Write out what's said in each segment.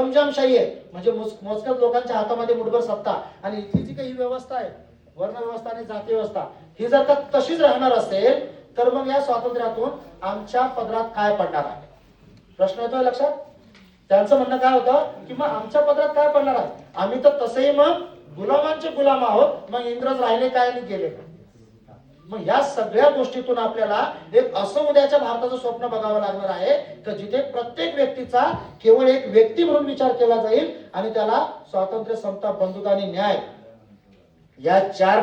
सरंजामशाही आहे, म्हणजे मोजक्याच लोकांच्या हातामध्ये मुठभर सत्ता, आणि इथे जी काही व्यवस्था आहे, वर्ण व्यवस्था आणि जाती व्यवस्था, ही जर का तशीच राहणार असेल तर मग या स्वातंत्र्यातून आमच्या पदरात काय पडणार आहे? प्रश्न येतोय लक्षात? त्यांचं म्हणणं काय होतं की मग आमच्या पदरात काय पडणार आहे? आम्ही तर तसेही मग गुलामांचे गुलाम आहोत, मग इंग्रज राहिले काय आणि गेले काय? मग या सगळ्या गोष्टीतून आपल्याला एक असं उद्याच्या भारताचं स्वप्न बघावं लागणार आहे की जिथे प्रत्येक व्यक्तीचा केवळ एक व्यक्ती म्हणून विचार केला जाईल आणि त्याला स्वातंत्र्य, समता, बंधुता आणि न्याय या चार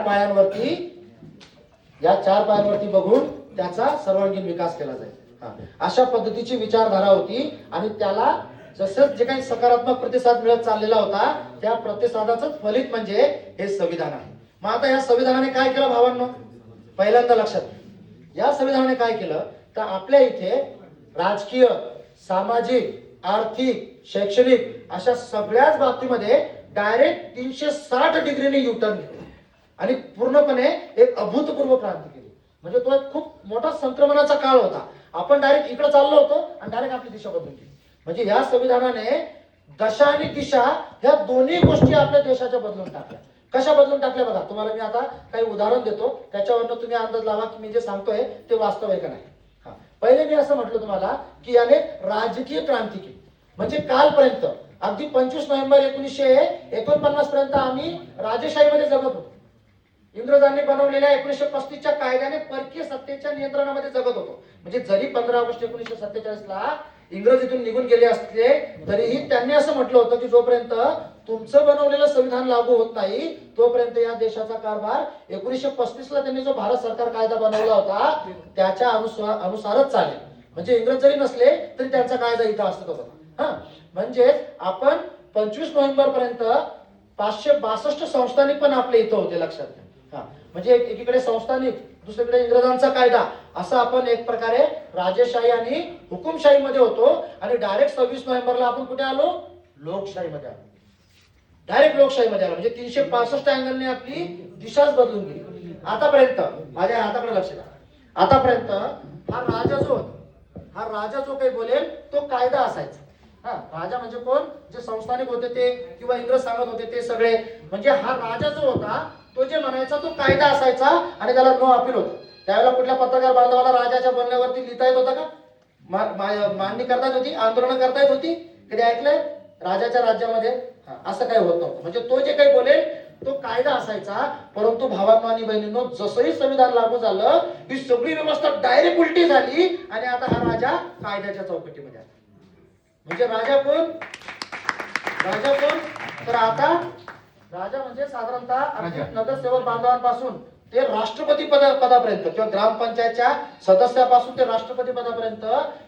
पायांवरती बघून त्याचा सर्वांगीण विकास केला जाईल. अशा पद्धतीची विचारधारा होती आणि त्याला जसं जे काही सकारात्मक प्रतिसाद मिळत चाललेला होता त्या प्रतिसादाचंच फलित म्हणजे हे संविधान आहे. मग आता या संविधानाने काय केलं भावांनो? पहिल्यांदा लक्षात, या संविधानाने काय केलं तर आपल्या इथे राजकीय, सामाजिक, आर्थिक, शैक्षणिक अशा सगळ्याच बाबतीमध्ये डायरेक्ट 360 डिग्रीने युटर्न घेतलं आणि पूर्णपणे एक अभूतपूर्व क्रांती केली. म्हणजे तो एक खूप मोठा संक्रमणाचा काळ होता. आपण डायरेक्ट इकडे चाललो होतो आणि डायरेक्ट आपली दिशा बदलून गेली. म्हणजे या संविधानाने दशा आणि दिशा ह्या दोन्ही गोष्टी आपल्या देशाच्या बदलून टाकल्या. कशा बदलून टाकल्या बघा. तुम्हाला मी आता काही उदाहरण देतो, त्याच्यावरनं तुम्ही अंदाज लावा की मी जे सांगतोय ते वास्तव आहे का नाही. पहिले मी असं म्हटलं तुम्हाला की याने राजकीय क्रांती केली. म्हणजे कालपर्यंत अगदी 25 नोव्हेंबर 1949 पर्यंत आम्ही राजेशाहीमध्ये जगत होतो. इंग्रजांनी बनवलेल्या 1935च्या कायद्याने परकीय सत्तेच्या नियंत्रणामध्ये जगत होतो. म्हणजे जरी 15 ऑगस्ट 1947 इंग्रज इथून निघून गेले असले तरीही त्यांनी असं म्हटलं होतं की जोपर्यंत तुमचं बनवलेलं संविधान लागू होत नाही तोपर्यंत या देशाचा कारभार 1935 त्यांनी जो भारत सरकार कायदा बनवला होता त्याच्या अनुसारच चालेल. म्हणजे इंग्रज जरी नसले तरी त्यांचा कायदा इथं असत होता. म्हणजे आपण 25 नोव्हेंबर पर्यंत 562 संस्थानिक पण आपल्या इथं होते, लक्षात घ्या. म्हणजे एकीकडे संस्थानिक, दुसरीकडे इंग्रजांचा कायदा, असं आपण एक प्रकारे राजेशाही आणि हुकुमशाही मध्ये होतो. आणि डायरेक्ट 26 नोव्हेंबरला आपण कुठे आलो? लोकशाहीमध्ये आलो. डायरेक्ट लोकशाहीमध्ये आलो. म्हणजे 365 अँगलने आपली दिशाच बदलून गेली. आतापर्यंत माझ्या हाताकडे लक्ष द्या. आतापर्यंत हा राजा जो काही बोलेल तो कायदा असायचा. राजा म्हणजे कोण? जे संस्थानिक होते ते किंवा इंग्रज सांगत होते ते सगळे. म्हणजे हा राजा जो होता तो जे म्हणायचा तो कायदा असायचा आणि त्याला नो अपील होतं. त्यावेळेला कुठल्या पत्रकार बांधवाला राजाच्या बोलण्यावरती लिहिता येत होता का? मांडणी करता येत होती? आंदोलन करता येत होती? कधी ऐकलंय? राजाच्या राज्यामध्ये असं काही होत नव्हतं. म्हणजे तो जे काही बोलेल तो कायदा असायचा. परंतु भावांनो आणि बहिणींनो, जसंही संविधान लागू झालं ही सगळी व्यवस्था डायरेक्ट उलटी झाली आणि आता हा राजा कायद्याच्या चौकटीमध्ये आला. म्हणजे राजा कोण? तर आता राजा म्हणजे साधारणतः नगरसेवक बांधवांपासून ते राष्ट्रपती पदापर्यंत किंवा ग्रामपंचायतच्या सदस्यापासून ते राष्ट्रपती पदापर्यंत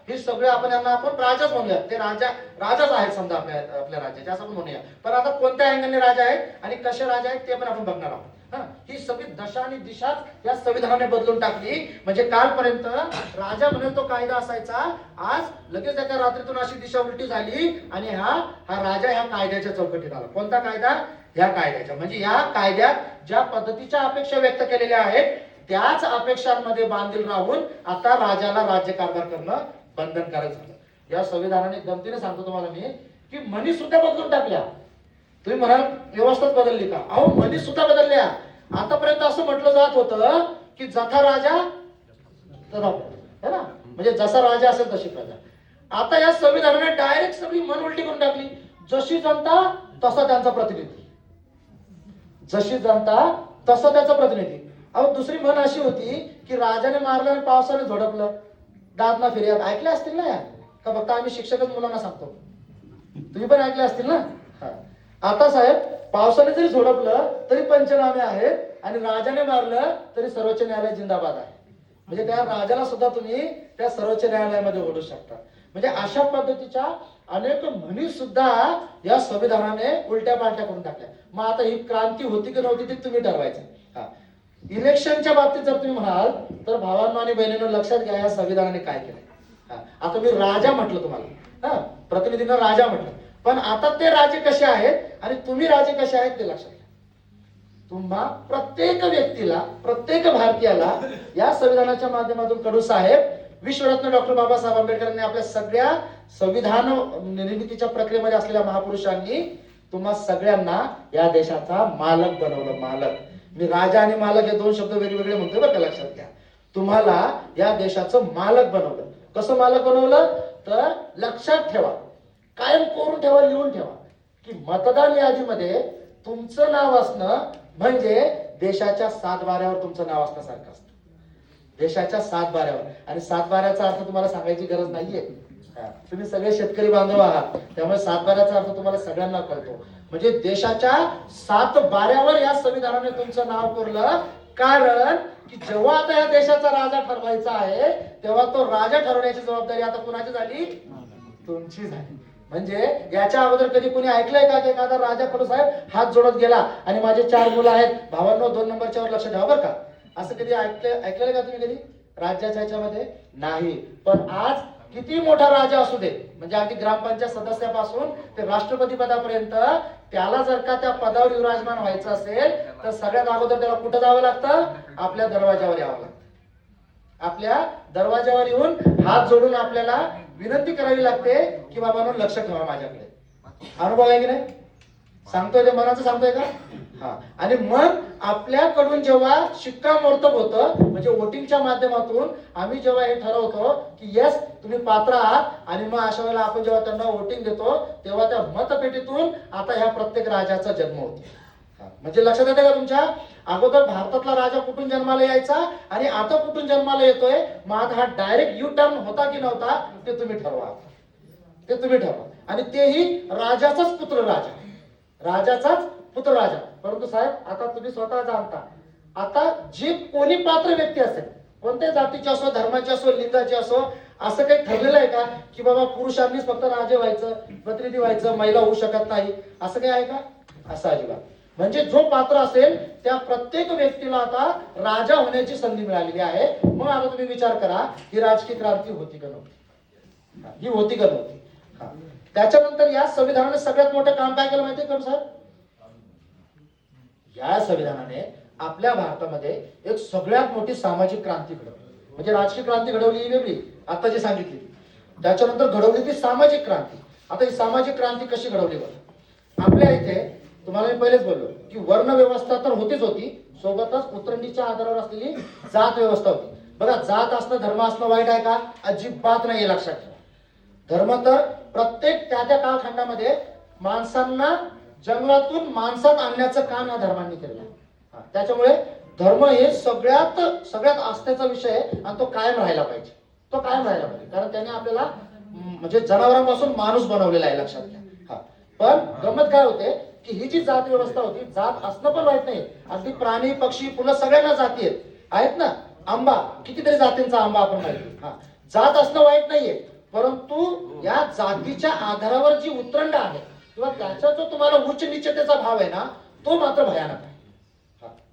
हे सगळे आपण राजाच म्हणूया. ते राजाच आहेत समजा आपल्या राज्याचे, असं आपण म्हणूया. पण आता कोणत्या अँगलने राजा आहेत आणि कसे राजा आहेत ते पण आपण बघणार आहोत. ही सगळी दशा आणि दिशा या संविधानाने बदलून टाकली. म्हणजे कालपर्यंत राजा म्हणेल तो कायदा असायचा, आज लगेच एका रात्रीतून अशी दिशा उलटी झाली आणि हा राजा ह्या कायद्याच्या चौकटीत आला. कोणता कायदा? या कायद्याच्या. म्हणजे या कायद्यात ज्या पद्धतीच्या अपेक्षा व्यक्त केलेल्या आहेत त्याच अपेक्षांमध्ये बांधील राहून आता राजाला राज्यकारभार करणं बंधनकारक झालं. या संविधानाने गमतीने सांगतो तुम्हाला मी की म्हणी सुद्धा बदलून टाकल्या. तुम्ही म्हणाल व्यवस्थाच बदलली का? अहो, म्हणी सुद्धा बदलल्या. आतापर्यंत असं म्हटलं जात होतं की जथा राजा है ना, म्हणजे जसा राजा असेल तशी प्रजा. आता या संविधानाने डायरेक्ट सगळी मन उलटी करून टाकली. जशी जनता तसा त्यांचा प्रतिनिधी. जशी जनता तसा त्याचा प्रतिनिधी. अहो, दुसरी म्हण अशी होती की राजाने मारलं आणि पावसाने झोडपलं, दाद ना फिर्याद. ऐकले असतील ना या? का फक्त आम्ही शिक्षकच मुलांना सांगतो? तुम्ही पण ऐकले असतील ना? आता साहेब, पावसाने जरी झोडपलं तरी पंचनामे आहेत आणि राजाने मारलं तरी सर्वोच्च न्यायालय जिंदाबाद आहे. म्हणजे त्या राजाला सुद्धा तुम्ही त्या सर्वोच्च न्यायालयामध्ये ओढू शकता. म्हणजे अशा पद्धतीच्या अनेक म्हणी सुद्धा या संविधानाने उलट्या पालट्या करून टाकल्या. मग आता ही क्रांती होती की नव्हती ते तुम्ही ठरवायचं. इलेक्शनच्या बाबतीत जर तुम्ही म्हणाल तर भावांनो आणि बहिणींनो, लक्षात घ्या या संविधानाने काय केलं. आता मी राजा म्हटलं तुम्हाला, प्रतिनिधींना राजा म्हटलं, पण आता ते राजे कसे आहेत आणि तुम्ही राजे कसे आहेत ते लक्षात घ्या. तुम्हा प्रत्येक व्यक्तीला, प्रत्येक भारतीयाला या संविधानाच्या माध्यमातून कडू साहेब विश्वरत्न डॉक्टर बाबासाहेब आंबेडकरांनी आपल्या सगळ्या संविधान निर्मितीच्या प्रक्रियेमध्ये असलेल्या महापुरुषांनी तुम्हा सगळ्यांना या देशाचा मालक बनवलं. मालक, मी राजा आणि मालक हे दोन शब्द वेगवेगळे म्हणतोय बरं का, लक्षात घ्या. तुम्हाला या देशाचं मालक बनवलं. कसं मालक बनवलं तर लक्षात ठेवा, कायम कोरून ठेवा, लिहून ठेवा की मतदान यादीमध्ये तुमचं नाव असणं म्हणजे देशाच्या 7 बाऱ्यावर तुमचं नाव असण्यासारखं असतं. देशाच्या 7 बाऱ्यावर. आणि 7 बाऱ्याचा अर्थ तुम्हाला सांगायची गरज नाहीये. तुम्ही सगळे शेतकरी बांधव आहात, त्यामुळे 7 बाऱ्याचा अर्थ तुम्हाला सगळ्यांना कळतो. म्हणजे देशाच्या 7 बाऱ्यावर या संविधानाने तुमचं नाव कोरलं. कारण की जेव्हा आता या देशाचा राजा ठरवायचा आहे तेव्हा तो राजा ठरवण्याची जबाबदारी आता कुणाची झाली? तुमची झाली. म्हणजे याच्या अगोदर कधी कोणी ऐकलंय का की एखादा राजा खडू साहेब हात जोडत गेला आणि माझे 4 मुलं आहेत भावांनो 2 नंबरच्या वर लक्ष ठेवा बरं का, असं कधी ऐकलेलं का तुम्ही कधी राज्याच्या ह्याच्यामध्ये? नाही. पण आज किती मोठा राजा असू दे, म्हणजे अगदी ग्रामपंचायत सदस्यापासून ते राष्ट्रपती पदापर्यंत, त्याला जर का त्या पदावर विराजमान व्हायचं असेल तर सगळ्यात अगोदर त्याला कुठं जावं लागतं? आपल्या दरवाजावर यावं लागतं. आपल्या दरवाजावर येऊन हात जोडून आपल्याला विनंती करावी लागते की बाबांनो लक्ष ठेवा माझ्याकडे. अनुभव आहे की नाही? सांगतोय ते मनाचं सांगतोय का? हा. आणि मग आपल्याकडून जेव्हा शिक्कामोर्तब होतं, म्हणजे वोटिंगच्या माध्यमातून आम्ही जेव्हा हे ठरवतो की येस तुम्ही पात्र आहात, आणि मग अशा वेळेला आपण जेव्हा त्यांना वोटिंग देतो तेव्हा त्या मतपेटीतून आता ह्या प्रत्येक राजाचा जन्म होतो. म्हणजे लक्षात येते का तुमच्या? अगोदर भारतातला राजा कुठून जन्माला यायचा आणि आता कुठून जन्माला येतोय, मग हा डायरेक्ट यू टर्न होता की नव्हता ते तुम्ही ठरवा. ते तुम्ही ठरवा. आणि तेही राजाचाच पुत्र राजा, राजाचाच पुत्र राजा. परंतु साहेब आता तुम्ही स्वतः जाणता, आता जी कोणी पात्र व्यक्ती असेल, कोणत्या जातीची असो, धर्माची असो, लिंगाची असो, असं काही ठरलेलं आहे का की बाबा पुरुषांनीच फक्त राजे व्हायचं, प्रतिनिधी व्हायचं, महिला होऊ शकत नाही, असं काही आहे का? असं अजिबात. म्हणजे जो पात्र असेल त्या प्रत्येक व्यक्तीला आता राजा होण्याची संधी मिळालेली आहे. मग आता तुम्ही विचार करा ही राजकीय क्रांती होती का नव्हती? ही होती का नव्हती? त्याच्यानंतर या संविधानाने सगळ्यात मोठं काम काय केलं माहितीये का सर? या संविधानाने आपल्या भारतामध्ये एक सगळ्यात मोठी सामाजिक क्रांती घडवली. म्हणजे राजकीय क्रांती घडवली ही वेगळी, आता जी सांगितली, त्याच्यानंतर घडवली ती सामाजिक क्रांती. आता ही सामाजिक क्रांती कशी घडवली बघा. आपल्या इथे तुम्हाला मी पहिलेच बोललो की वर्ण व्यवस्था तर होतीच होती, सोबतच उतरंडीच्या आधारावर असलेली जात व्यवस्था होती. बघा, जात असणं, धर्म असणं वाईट आहे का? अजिबात नाही, लक्षात ठेवा. धर्म तर प्रत्येक त्या कालखंडामध्ये माणसांना जंगलातून माणसात आणण्याचं काम या धर्मांनी केलं. त्याच्यामुळे धर्म हे सगळ्यात आस्थेचा विषय आहे आणि तो कायम राहायला पाहिजे. तो कायम राहायला पाहिजे, कारण त्याने आपल्याला म्हणजे जनावरांपासून माणूस बनवलेला आहे, लक्षात घ्या. पण गंमत काय होते की ही जी जात व्यवस्था होती, जात असणं पण वाईट नाही. अगदी प्राणी, पक्षी, फुलं सगळ्यांना जाती आहेत ना. आंबा, कितीतरी जातींचा आंबा आपण माहिती. जात असणं वाईट नाहीये, परंतु या जातीच्या आधारावर जी उतरंड आहे किंवा त्याचा जो तुम्हाला उच्च निश्चितेचा भाव आहे ना, तो मात्र भयानक आहे.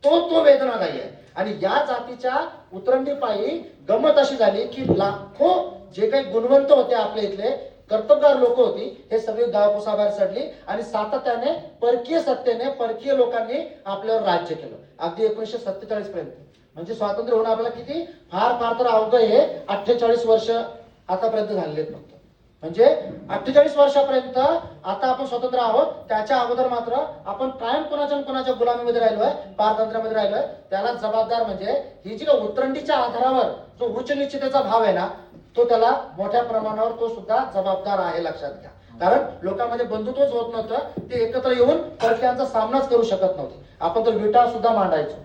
तो वेदनादायी आहे. आणि या जातीच्या उतरंडीपायी गंमत अशी झाली की लाखो जे काही गुणवंत होते आपल्या इथले कर्तबगार लोक होती, हे सगळी गावकुसाबाहेर सडली आणि सातत्याने परकीय सत्तेने, परकीय लोकांनी आपल्यावर राज्य केलं. अगदी 1947 पर्यंत. म्हणजे स्वातंत्र्य होऊन आपल्याला किती फार तर अवघड हे 48 वर्ष आतापर्यंत झालेले आहेत फक्त. म्हणजे 48 वर्षापर्यंत आता आपण स्वतंत्र आहोत. त्याच्या अगोदर मात्र आपण कायम कोणाच्या गुलामीमध्ये राहिलोय, पारतंत्र्यामध्ये राहिलोय. त्याला जबाबदार म्हणजे ही जी उतरंडीच्या आधारावर जो उच्च निश्चितेचा भाव आहे ना, तो त्याला मोठ्या प्रमाणावर तो सुद्धा जबाबदार आहे, लक्षात घ्या. कारण लोकांमध्ये बंधुत्वच होत नव्हतं, ते एकत्र येऊन परक्यांचा सामनाच करू शकत नव्हते. आपण तर विटा सुद्धा मांडायचो.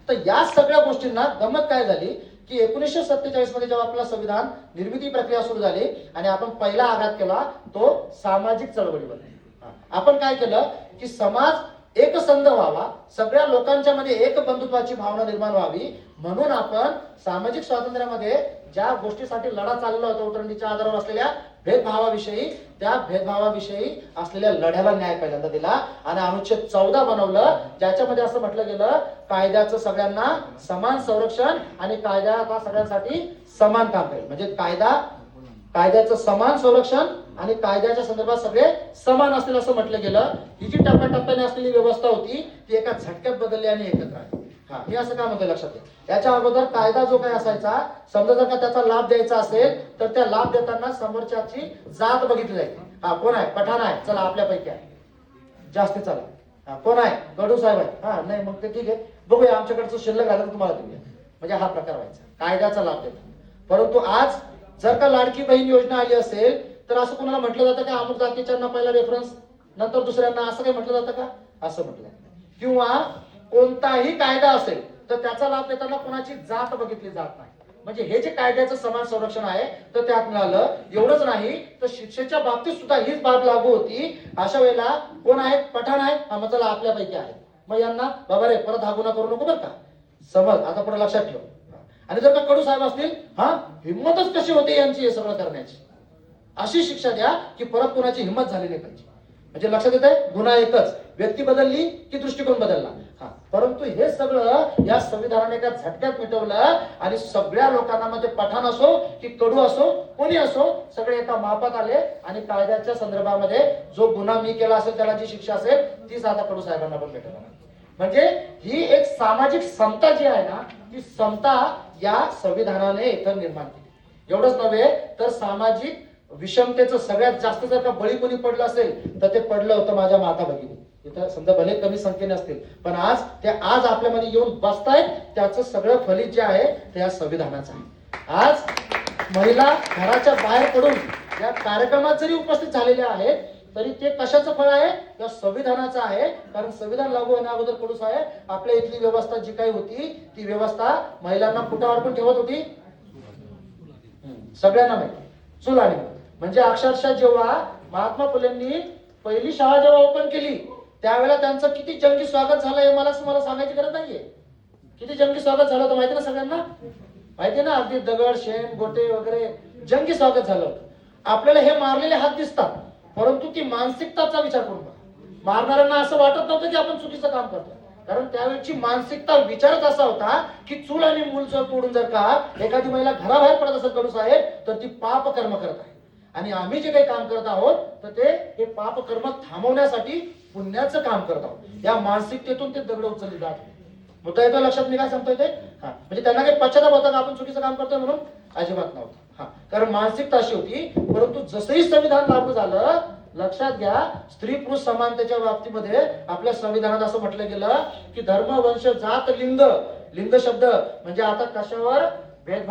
तर या सगळ्या गोष्टींना गंमत काय झाली की 1947 मध्ये जेव्हा आपला संविधान निर्मिती प्रक्रिया सुरू झाली आणि आपण पहिला आघात केला तो सामाजिक चळवळीवर. आपण काय केलं की समाज एकसंध व्हावा, सगळ्या लोकांच्या मध्ये एक बंधुत्वाची भावना निर्माण व्हावी, म्हणून आपण सामाजिक स्वातंत्र्यामध्ये ज्या गोष्टीसाठी लढा चाललेला होता, उतरंडीच्या आधारावर असलेल्या भेदभावाविषयी, त्या भेदभावाविषयी असलेल्या लढ्याला न्याय पहिल्यांदा दिला आणि अनुच्छेद 14 बनवलं, ज्याच्यामध्ये असं म्हटलं गेलं कायद्याचं सगळ्यांना समान संरक्षण आणि कायदा आता सगळ्यांसाठी समान काम करेल. म्हणजे कायद्याचं समान संरक्षण आणि कायद्याच्या संदर्भात सगळे समान असतील असं म्हटलं गेलं. ही जी टप्प्याटप्प्याने असलेली व्यवस्था होती ती एका झटक्यात बदलली आणि एकत्र आली. हा, मी असं काय म्हणतोय लक्षात घ्या. याच्या अगोदर कायदा जो काही असायचा, समजा जर का त्याचा लाभ द्यायचा असेल तर त्या लाभ देताना समोरच्याची जात बघितली जायची. हा, कोण आहे? पठाण आहे, चला आपल्यापैकी आहे, जास्त चला. हा, कोण आहे? गडू साहेब आहे. हा, नाही मग ते ठीक आहे, बघूया आमच्याकडचं शिल्लक राहिलं तर तुम्हाला देऊया. म्हणजे हा प्रकार व्हायचा, कायद्याचा लाभ देतात. परंतु आज जर का लाडकी बहीण योजना आली असेल तर असं कोणाला म्हटलं जातं का अमुक जातीच्यांना पहिला रेफरन्स नंतर दुसऱ्यांना, असं काही म्हटलं जातं का? असं म्हटलं. किंवा कोणताही कायदा असेल तर त्याचा लाभ देताना कोणाची जात बघितली जात नाही. म्हणजे हे जे कायद्याचं समान संरक्षण आहे तर त्यात मिळालं. एवढंच नाही तर शिक्षेच्या बाबतीत सुद्धा हीच बाब लागू होती. अशा वेळेला कोण आहेत? पठाण आहेत, हा मग चला आपल्यापैकी आहे, मग यांना बाबा रे परत हा गुन्हा करू नको बरं का, समज आता पुढे लक्षात ठेव. आणि जर का कडू साहेब असतील, हा हिंमतच कशी होते यांची हे सगळं करण्याची, अशी शिक्षा द्या की परत कोणाची हिंमत झाली नाही पाहिजे. म्हणजे लक्षात येत आहे, गुन्हा एकच, व्यक्ती बदलली की दृष्टिकोन बदलला. हा, परंतु हे सगळं या संविधानाने एका झटक्यात मिटवलं आणि सगळ्या लोकांना, म्हणजे पठाण असो की कडू असो, कोणी असो, सगळे एका मापात आले आणि कायद्याच्या संदर्भामध्ये जो गुन्हा मी केला असेल त्याला जी शिक्षा असेल तीच आता कडू साहेबांना पण भेटणार. म्हणजे ही एक सामाजिक समता जी आहे ना, ती समता या संविधानाने इथं निर्माण केली. एवढंच नव्हे तर सामाजिक विषमतेचं सगळ्यात जास्त जर का बळी कोणी पडलं असेल तर ते पडलं होतं माझ्या माता भगिनी. इथं समजा भले कमी संख्येने असतील पण आज ते आज आपल्यामध्ये येऊन बसतायत, त्याचं सगळं फलित जे आहे ते या संविधानाचं आहे. आज महिला घराच्या बाहेर पडून या कार्यक्रमात जरी उपस्थित झालेल्या आहेत तरी ते कशाचं फळ आहे? या संविधानाचं आहे. कारण संविधान लागू होण्या अगोदर कडू साहेब आपल्या इथली व्यवस्था जी काही होती ती व्यवस्था महिलांना कुठावर पण ठेवत होती, सगळ्यांना माहिती, चूल आणि मूल. म्हणजे अक्षरशः जेव्हा महात्मा फुलेंनी पहिली शाळा जेव्हा ओपन केली त्यावेळेला त्यांचं किती जंगी स्वागत झालं हे मला सांगायची गरज नाहीये. किती जंगी स्वागत झालं होतं माहिती ना सगळ्यांना, माहिती ना, अगदी दगड शेण गोटे वगैरे जंगी स्वागत झालं होतं. आपल्याला हे मारलेले हात दिसतात परंतु ती मानसिकताचा विचार करून बघा. मारणाऱ्यांना असं वाटत नव्हतं की आपण चुकीचं काम करतो, कारण त्यावेळची मानसिकता विचारच असा होता की चूल आणि मूल जर तोडून जर का एखादी महिला घराबाहेर पडत असेल कडू साहेब तर ती पाप कर्म करत आहे आणि आम्ही जे काही काम करत आहोत तर ते हे पाप कर्म थांबवण्यासाठी पुण्याचं काम करत आहोत. या मानसिकतेतून ते दगड उचलले जात. मुद्दा येतो लक्षात, मी काय सांगतोय ते? हा, म्हणजे त्यांना काही पश्चाताप होता का आपण चुकीचं काम करतोय म्हणून? अजिबात नव्हतं. हा, कारण मानसिकता अशी होती. परंतु जसंही संविधान लागू झालं, लक्षात घ्या, स्त्री पुरुष समानतेच्या बाबतीमध्ये आपल्या संविधानात असं म्हटलं गेलं की धर्म वंश जात लिंग, लिंग शब्द म्हणजे आता कशावर भेदभाव